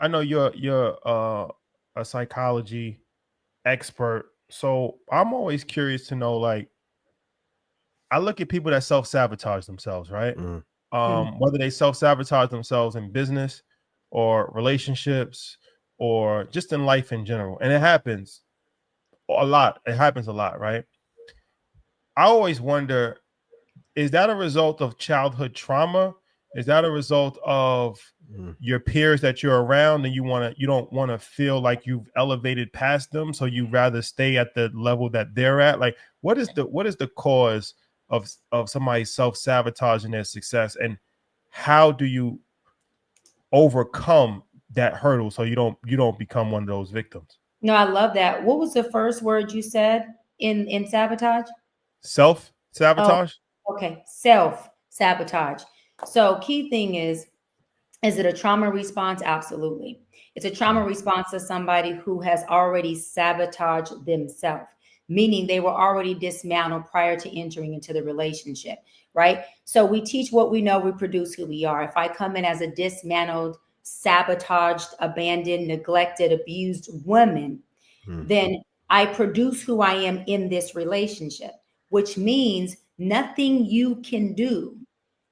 I know you're a psychology expert, so I'm always curious to know, like, I look at people that self-sabotage themselves, right? Mm. Whether they self-sabotage themselves in business or relationships or just in life in general. And it happens a lot. It happens a lot, right? I always wonder, is that a result of childhood trauma? Is that a result of Mm. your peers that you're around and you don't want to feel like you've elevated past them, so you rather stay at the level that they're at? Like, what is the cause of somebody self-sabotaging their success, and how do you overcome that hurdle so you don't become one of those victims? No, I love that. What was the first word you said in sabotage? Oh, Self-sabotage. okay. Self sabotage. So key thing is it a trauma response? Absolutely. It's a trauma Mm. response to somebody who has already sabotaged themselves, meaning they were already dismantled prior to entering into the relationship, right? So we teach what we know, we produce who we are. If I come in as a dismantled, sabotaged, abandoned, neglected, abused woman, Mm. then I produce who I am in this relationship, which means nothing you can do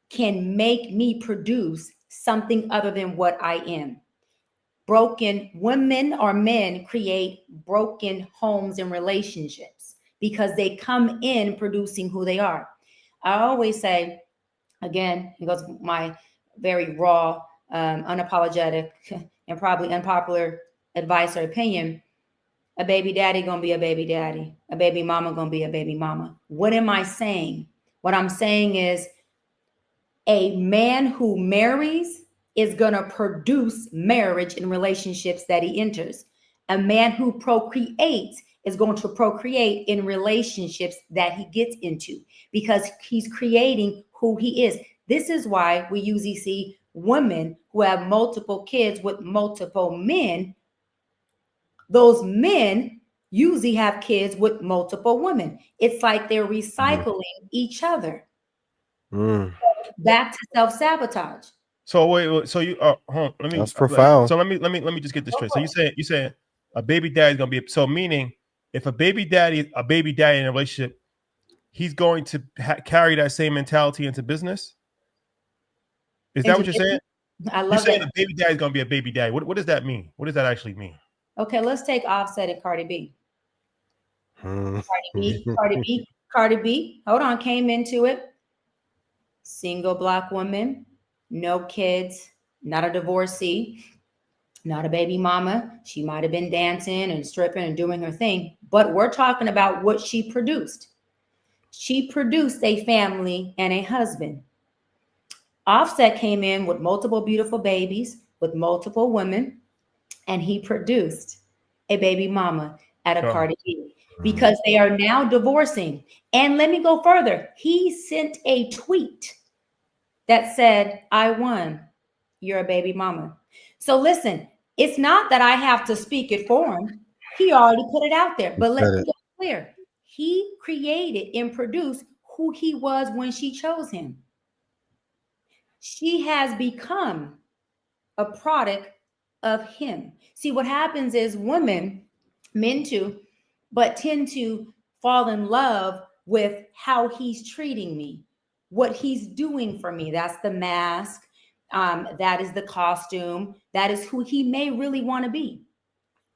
can make me produce something other than what I am. Broken women or men create broken homes and relationships because they come in producing who they are. I always say, again, it goes my very raw, unapologetic, and probably unpopular advice or opinion. A baby daddy gonna be a baby daddy. A baby mama gonna be a baby mama. What am I saying? What I'm saying is a man who marries is going to produce marriage and relationships that he enters. A man who procreates is going to procreate in relationships that he gets into because he's creating who he is. This is why we usually see women who have multiple kids with multiple men. Those men usually have kids with multiple women. It's like they're Mm. recycling each other. Mm. Back to self-sabotage. So wait, so you hold on, let me That's profound. so let me just get this Go straight. So for you saying a baby daddy is gonna be, so meaning if a baby daddy in a relationship, he's going to carry that same mentality into business. Is it. that Into what you're saying? business. I You're love saying that. a baby daddy is gonna be a baby daddy. What does that mean? What does that actually mean? Okay, let's take Offset and Cardi B. Mm. Cardi B, Cardi B, Cardi B. Hold on, came into it. Single black woman, no kids, not a divorcee, not a baby mama. She might have been dancing and stripping and doing her thing, but we're talking about what she produced. She produced a family and a husband. Offset came in with multiple beautiful babies, with multiple women, and he produced a baby mama at a Oh, Cardi B Mm. because they are now divorcing. And let me go further. He sent a tweet that said, I won. You're a baby mama. So listen, it's not that I have to speak it for him. He already put it out there. He But let's said be it. clear. He created and produced who he was when she chose him. She has become a product of him. See, what happens is women, men too, but tend to fall in love with how he's treating me, what he's doing for me. That's the mask. That is the costume. That is who he may really want to be.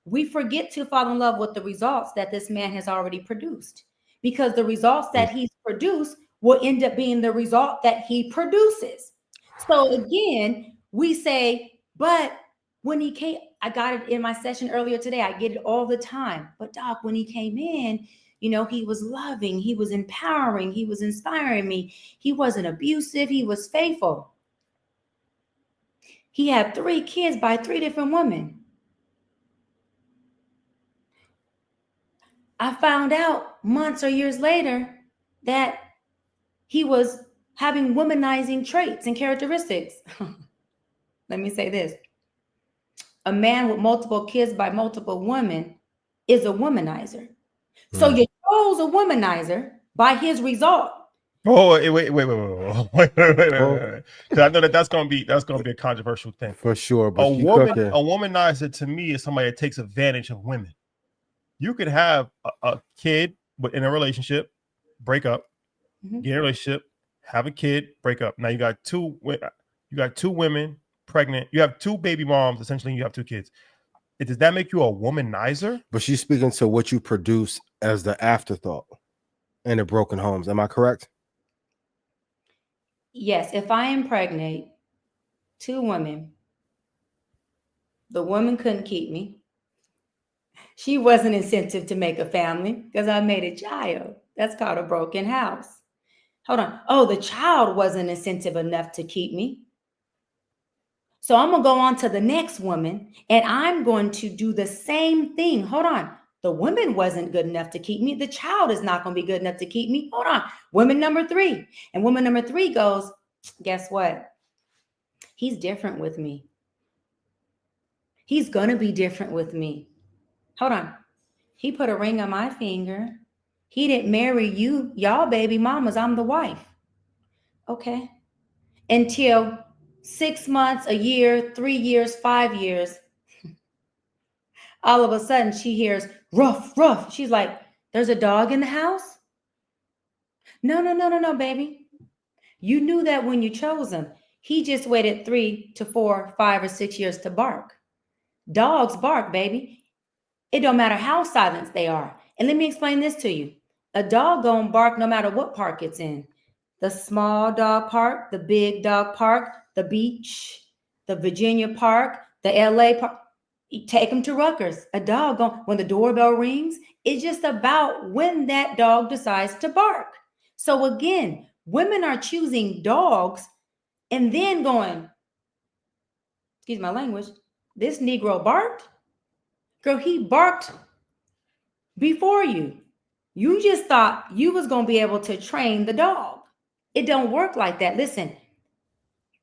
We forget to fall in love with the results that this man has already produced because the results Mm. that he's produced will end up being the result that he produces. So again, we say, but when he came, I got it in my session earlier today. I get it all the time. But Doc, when he came in, he was loving, he was empowering, he was inspiring me. He wasn't abusive, he was faithful. He had 3 kids by 3 different women. I found out months or years later that he was having womanizing traits and characteristics. Let me say this. A man with multiple kids by multiple women is a womanizer. So Mm. you chose a womanizer by his result. Oh, wait. Because I know that's gonna be a controversial thing. For sure, A but she woman, cooking. a womanizer to me is somebody that takes advantage of women. You could have a kid in a relationship, break up, get in a relationship, have a kid, break up. Now you got two women pregnant. You have two baby moms. Essentially, you have two kids. Does that make you a womanizer? But she's speaking to what you produce as the afterthought in the broken homes. Am I correct? Yes, if I impregnate two women, the woman couldn't keep me. She wasn't incentive to make a family because I made a child. That's called a broken house. Hold on. Oh, the child wasn't incentive enough to keep me. So I'm going to go on to the next woman and I'm going to do the same thing. Hold on. The woman wasn't good enough to keep me. The child is not going to be good enough to keep me. Hold on. Woman number 3. And woman number 3 goes, guess what? He's different with me. He's going to be different with me. Hold on. He put a ring on my finger. He didn't marry you. Y'all baby mamas. I'm the wife. Okay. Until 6 months, a year, 3 years, 5 years, all of a sudden she hears ruff, ruff. She's like, there's a dog in the house? No, baby. You knew that when you chose him. He just waited 3 to 4, 5, or 6 years to bark. Dogs bark, baby. It don't matter how silent they are. And let me explain this to you. A dog gonna bark no matter what park it's in. The small dog park, the big dog park, the beach, the Virginia park, the LA park. You take them to Rutgers. A dog, when the doorbell rings, it's just about when that dog decides to bark. So again, women are choosing dogs and then going, excuse my language, this Negro barked. Girl, he barked before you. You just thought you was going to be able to train the dog. It don't work like that. Listen,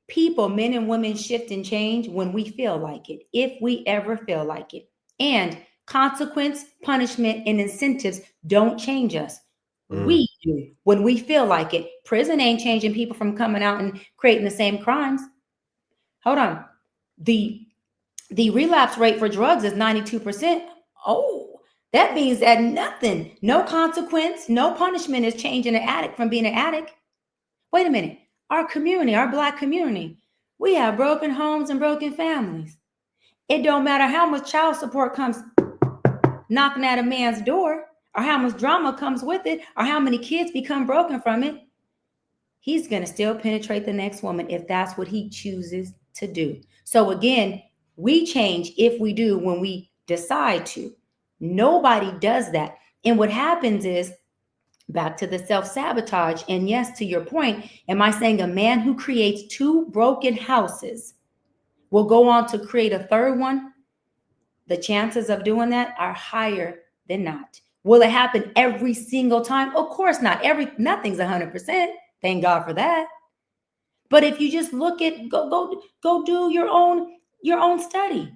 people, men and women, shift and change when we feel like it, if we ever feel like it. And consequence, punishment, and incentives don't change us. We do when we feel like it. Prison ain't changing people from coming out and creating the same crimes. Hold on. The relapse rate for drugs is 92%. Oh, that means that nothing, no consequence, no punishment is changing an addict from being an addict. Wait a minute. Our community, our Black community, we have broken homes and broken families. It don't matter how much child support comes knocking at a man's door, or how much drama comes with it, or how many kids become broken from it. He's going to still penetrate the next woman if that's what he chooses to do. So again, we change if we do when we decide to. Nobody does that. And what happens is, back to the self-sabotage. And yes, to your point, am I saying a man who creates 2 broken houses will go on to create a third one? The chances of doing that are higher than not. Will it happen every single time? Of course not. Nothing's 100%. Thank God for that. But if you just look at, go do your own study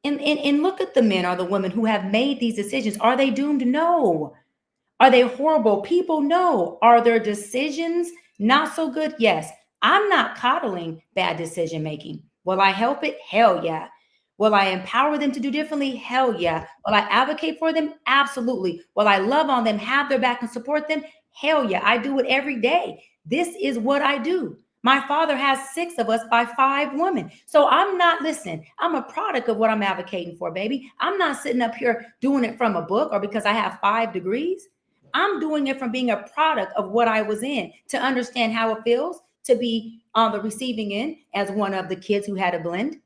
and look at the men or the women who have made these decisions. Are they doomed? No. Are they horrible people? No. Are their decisions not so good? Yes. I'm not coddling bad decision making. Will I help it? Hell yeah. Will I empower them to do differently? Hell yeah. Will I advocate for them? Absolutely. Will I love on them, have their back, and support them? Hell yeah. I do it every day. This is what I do. My father has 6 of us by 5 women. So I'm a product of what I'm advocating for, baby. I'm not sitting up here doing it from a book or because I have 5 degrees. I'm doing it from being a product of what I was in, to understand how it feels to be on the receiving end as one of the kids who had a blend,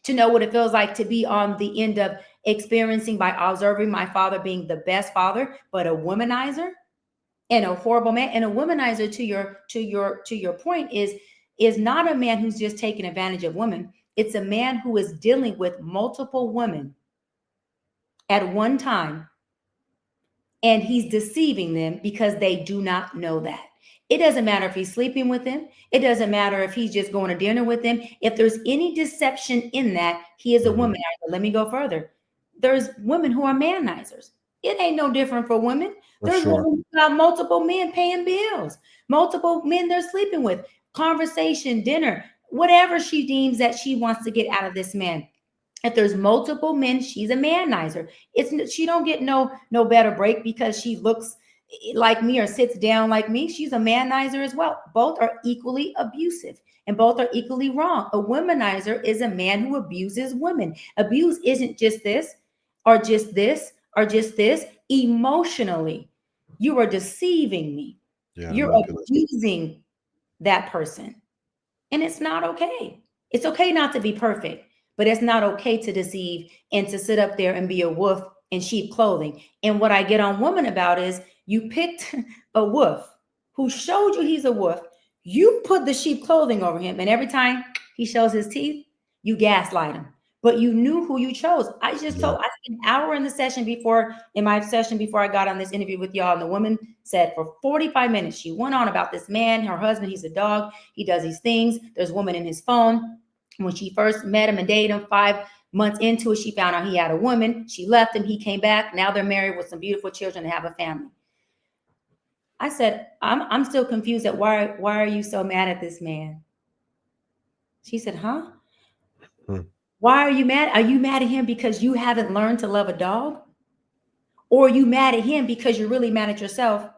to know what it feels like to be on the end of experiencing by observing my father being the best father, but a womanizer and a horrible man. And a womanizer, to your point, is not a man who's just taking advantage of women. It's a man who is dealing with multiple women at one time, and he's deceiving them because they do not know that. It doesn't matter if he's sleeping with them. It doesn't matter if he's just going to dinner with them. If there's any deception in that, he is a womanizer. Let me go further. There's women who are manizers. It ain't no different for women. For There's sure. women who got multiple men paying bills, multiple men they're sleeping with, conversation, dinner, whatever she deems that she wants to get out of this man. If there's multiple men, she's a manizer. She don't get no better break because she looks like me or sits down like me. She's a manizer as well. Both are equally abusive and both are equally wrong. A womanizer is a man who abuses women. Abuse isn't just this or just this or just this. Emotionally, you are deceiving me. Yeah, You're manipulation. abusing that person. And it's not okay. It's okay not to be perfect, but it's not okay to deceive and to sit up there and be a wolf in sheep clothing. And what I get on women about is you picked a wolf who showed you he's a wolf. You put the sheep clothing over him, and every time he shows his teeth, you gaslight him. But you knew who you chose. I spent an hour in my session before I got on this interview with y'all. And the woman said for 45 minutes, she went on about this man, her husband, he's a dog. He does these things. There's a woman in his phone. When she first met him and dated him, 5 months into it, she found out he had a woman. She left him. He came back. Now they're married with some beautiful children and have a family. I said, I'm still confused at why are you so mad at this man? She said, huh? Why are you mad? Are you mad at him because you haven't learned to love a dog? Or are you mad at him because you're really mad at yourself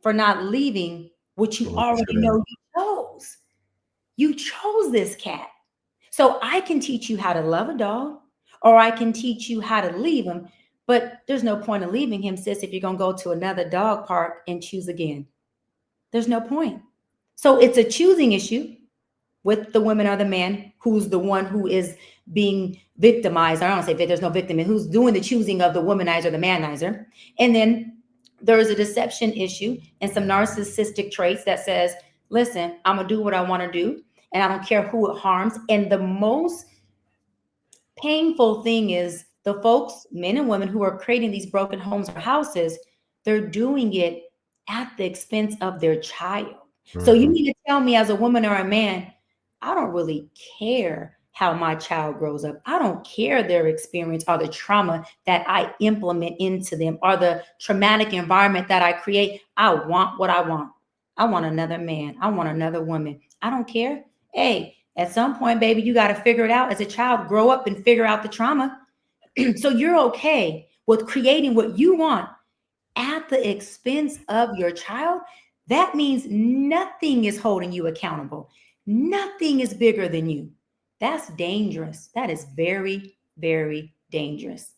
for not leaving what you already know you chose? You chose this cat. So I can teach you how to love a dog, or I can teach you how to leave him. But there's no point in leaving him, sis, if you're going to go to another dog park and choose again. There's no point. So it's a choosing issue with the woman or the man who's the one who is being victimized. I don't say there's no victim, who's doing the choosing of the womanizer, the manizer. And then there is a deception issue and some narcissistic traits that says, listen, I'm going to do what I want to do, and I don't care who it harms. And the most painful thing is the folks, men and women, who are creating these broken homes or houses, they're doing it at the expense of their child. So you need to tell me, as a woman or a man, I don't really care how my child grows up. I don't care their experience or the trauma that I implement into them or the traumatic environment that I create. I want what I want. I want another man. I want another woman. I don't care. Hey, at some point, baby, you got to figure it out as a child. Grow up and figure out the trauma. So you're okay with creating what you want at the expense of your child. That means nothing is holding you accountable. Nothing is bigger than you. That's dangerous. That is very, very dangerous.